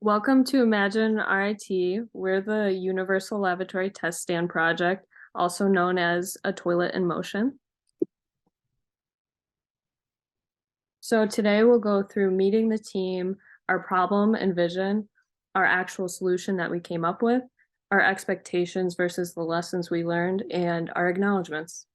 Welcome to Imagine RIT. We're the Universal Lavatory Test Stand project, also known as a toilet in motion. So today we'll go through meeting the team, our problem and vision, our actual solution that we came up with, our expectations versus the lessons we learned, and our acknowledgements.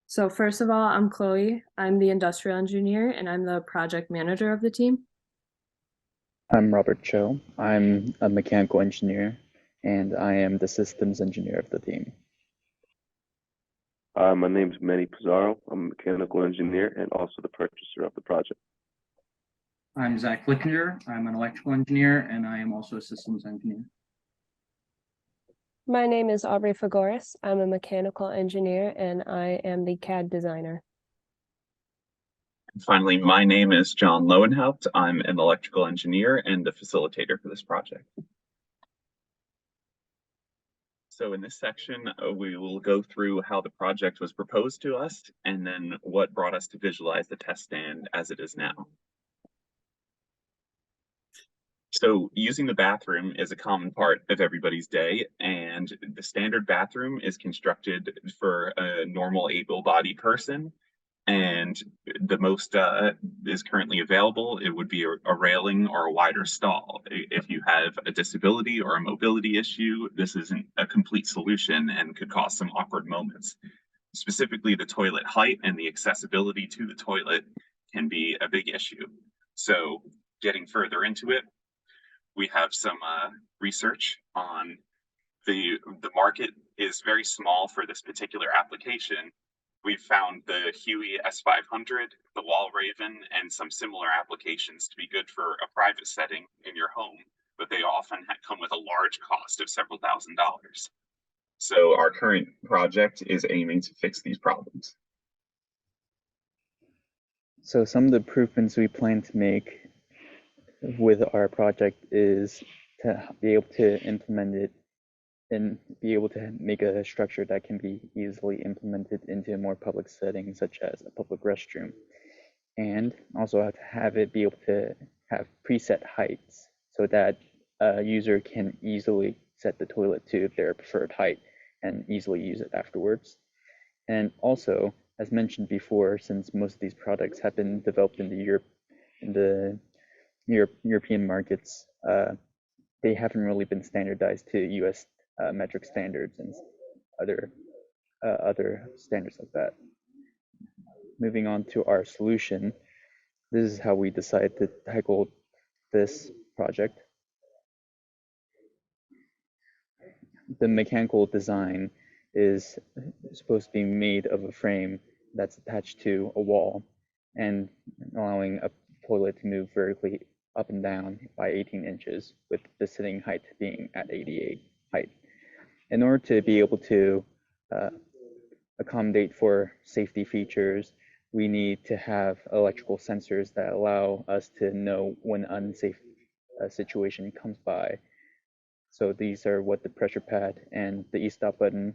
So first of all, I'm Chloe. I'm the industrial engineer and I'm the project manager of the team. I'm Robert Cho. I'm a mechanical engineer, and I am the systems engineer of the team. My name is Manny Pizarro. I'm a mechanical engineer and also the purchaser of the project. I'm Zach Flickinger. I'm an electrical engineer, and I am also a systems engineer. My name is Aubrey Fagoris. I'm a mechanical engineer, and I am the CAD designer. Finally, my name is John Lowenhaupt. I'm an electrical engineer and the facilitator for this project. So in this section, we will go through how the project was proposed to us and then what brought us to visualize the test stand as it is now. So using the bathroom is a common part of everybody's day, and the standard bathroom is constructed for a normal able-bodied person. And the most is currently available, it would be a railing or a wider stall. If you have a disability or a mobility issue, this isn't a complete solution and could cause some awkward moments. Specifically, the toilet height and the accessibility to the toilet can be a big issue. So getting further into it, we have some research on the market is very small for this particular application. We've found the Huey S500, the Wall Raven, and some similar applications to be good for a private setting in your home, but they often come with a large cost of several $1,000s. So our current project is aiming to fix these problems. So some of the improvements we plan to make with our project is to be able to implement it and be able to make a structure that can be easily implemented into a more public setting, such as a public restroom. And also have to have it be able to have preset heights so that a user can easily set the toilet to their preferred height and easily use it afterwards. And also, as mentioned before, since most of these products have been developed in the European markets, they haven't really been standardized to US metric standards and other standards like that. Moving on to our solution, this is how we decided to tackle this project. The mechanical design is supposed to be made of a frame that's attached to a wall and allowing a toilet to move vertically up and down by 18 inches, with the sitting height being at 88 height. In order to be able to accommodate for safety features, we need to have electrical sensors that allow us to know when an unsafe situation comes by. So these are what the pressure pad and the e-stop button,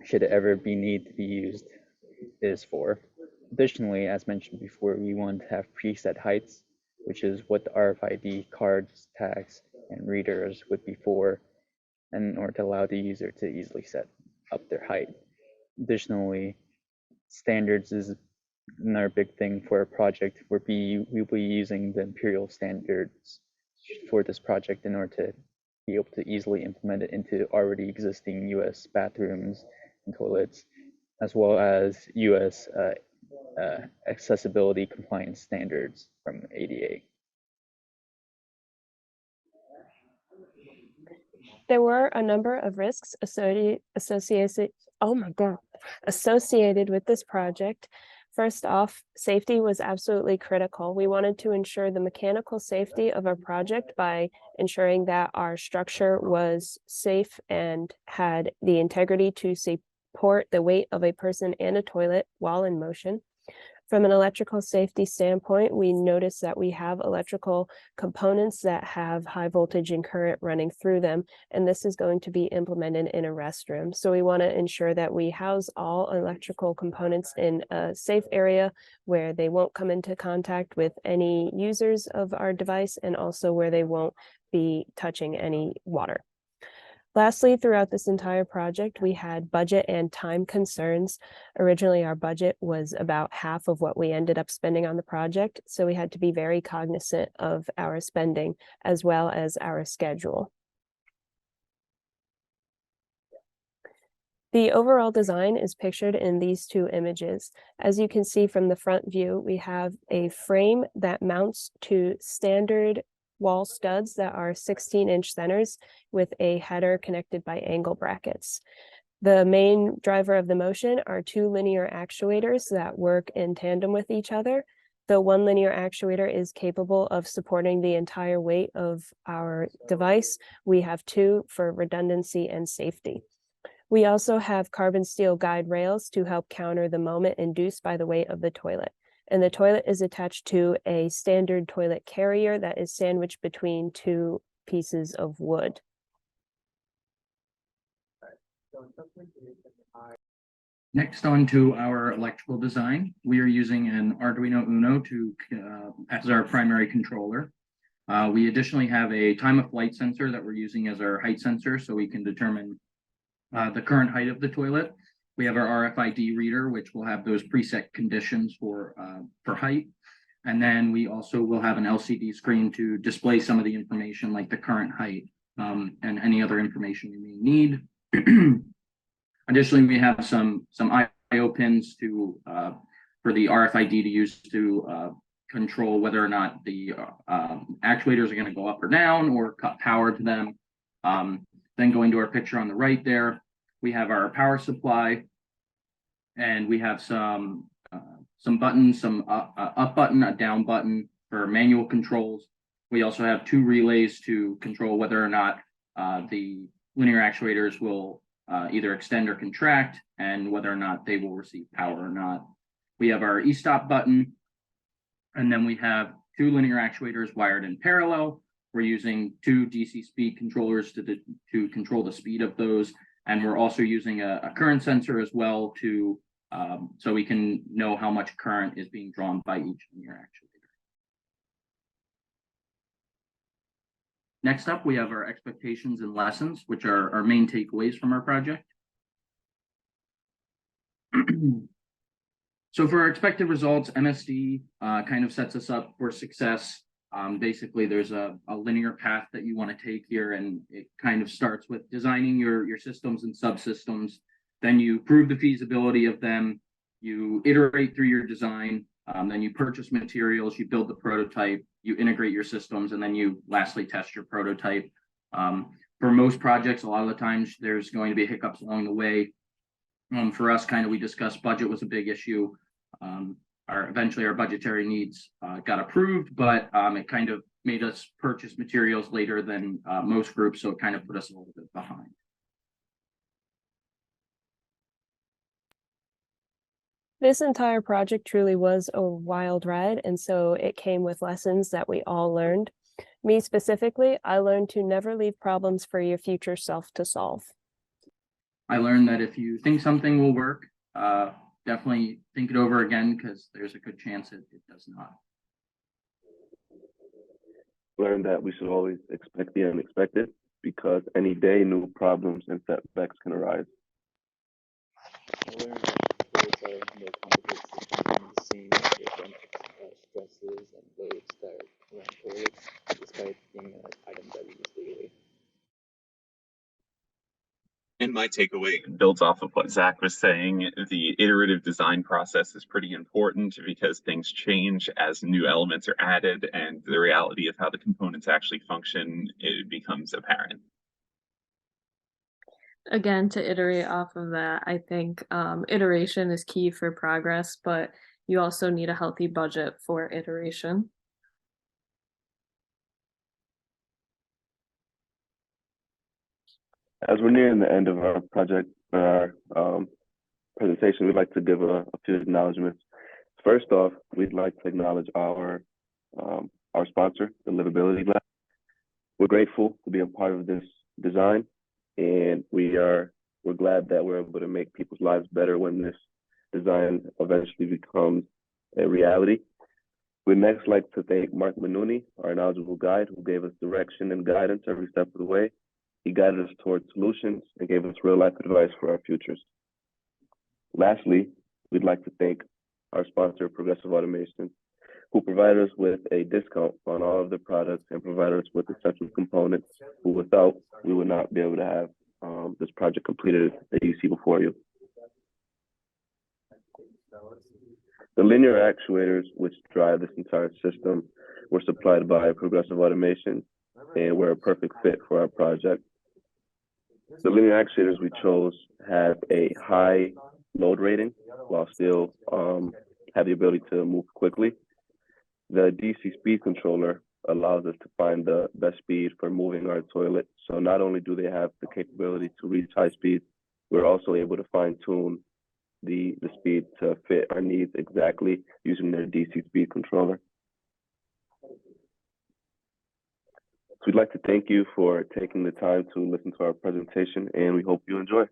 should it ever be need to be used, is for. Additionally, as mentioned before, we want to have preset heights, which is what the RFID cards, tags, and readers would be for, in order to allow the user to easily set up their height. Additionally, standards is another big thing for a project. We'll be using the imperial standards for this project in order to be able to easily implement it into already existing US bathrooms and toilets, as well as US accessibility compliance standards from ADA. There were a number of risks associated with this project. First off, safety was absolutely critical. We wanted to ensure the mechanical safety of our project by ensuring that our structure was safe and had the integrity to support the weight of a person and a toilet while in motion. From an electrical safety standpoint, we notice that we have electrical components that have high voltage and current running through them, and this is going to be implemented in a restroom. So we want to ensure that we house all electrical components in a safe area where they won't come into contact with any users of our device, and also where they won't be touching any water. Lastly, throughout this entire project, we had budget and time concerns. Originally, our budget was about half of what we ended up spending on the project, so we had to be very cognizant of our spending as well as our schedule. The overall design is pictured in these two images. As you can see from the front view, we have a frame that mounts to standard wall studs that are 16-inch centers with a header connected by angle brackets. The main driver of the motion are two linear actuators that work in tandem with each other. The one linear actuator is capable of supporting the entire weight of our device. We have two for redundancy and safety. We also have carbon steel guide rails to help counter the moment induced by the weight of the toilet. And the toilet is attached to a standard toilet carrier that is sandwiched between two pieces of wood. Next on to our electrical design. We are using an Arduino Uno as our primary controller. We additionally have a time of flight sensor that we're using as our height sensor, so we can determine the current height of the toilet. We have our RFID reader, which will have those preset conditions for height. And then we also will have an LCD screen to display some of the information like the current height and any other information you may need. Additionally, we have some I/O pins for the RFID to use to control whether or not the actuators are going to go up or down or cut power to them. Then going to our picture on the right there, we have our power supply, and we have some buttons, some up button, a down button for manual controls. We also have two relays to control whether or not the linear actuators will either extend or contract, and whether or not they will receive power or not. We have our e-stop button, and then we have two linear actuators wired in parallel. We're using two DC speed controllers to control the speed of those. And we're also using a current sensor as well to so we can know how much current is being drawn by each linear actuator. Next up, we have our expectations and lessons, which are our main takeaways from our project. So for our expected results, MSD kind of sets us up for success. Basically, there's a linear path that you want to take here, and it kind of starts with designing your systems and subsystems. Then you prove the feasibility of them, you iterate through your design, then you purchase materials, you build the prototype, you integrate your systems, and then you lastly test your prototype. For most projects, a lot of the times there's going to be hiccups along the way. For us, we discussed budget was a big issue. Eventually our budgetary needs got approved, but it kind of made us purchase materials later than most groups, so it kind of put us a little bit behind. This entire project truly was a wild ride, and so it came with lessons that we all learned. Me specifically, I learned to never leave problems for your future self to solve. I learned that if you think something will work, definitely think it over again, because there's a good chance it does not. Learned that we should always expect the unexpected, because any day new problems and setbacks can arise. I learned that it's more complicated than the same different stresses and loads that run towards, despite being an item that we use daily. And my takeaway builds off of what Zach was saying. The iterative design process is pretty important because things change as new elements are added, and the reality of how the components actually function, it becomes apparent. Again, to iterate off of that, I think iteration is key for progress, but you also need a healthy budget for iteration. As we're nearing the end of our project, our presentation, we'd like to give a few acknowledgements. First off, we'd like to acknowledge our sponsor, the Livability Lab. We're grateful to be a part of this design, and we're glad that we're able to make people's lives better when this design eventually becomes a reality. We'd next like to thank Mark Manuni, our knowledgeable guide, who gave us direction and guidance every step of the way. He guided us towards solutions and gave us real life advice for our futures. Lastly, we'd like to thank our sponsor, Progressive Automation, who provided us with a discount on all of the products and provided us with essential components, who without, we would not be able to have this project completed that you see before you. The linear actuators which drive this entire system were supplied by Progressive Automation and were a perfect fit for our project. The linear actuators we chose have a high load rating while still have the ability to move quickly. The DC speed controller allows us to find the best speed for moving our toilet. So not only do they have the capability to reach high speeds, we're also able to fine tune the speed to fit our needs exactly using their DC speed controller. So we'd like to thank you for taking the time to listen to our presentation, and we hope you enjoy.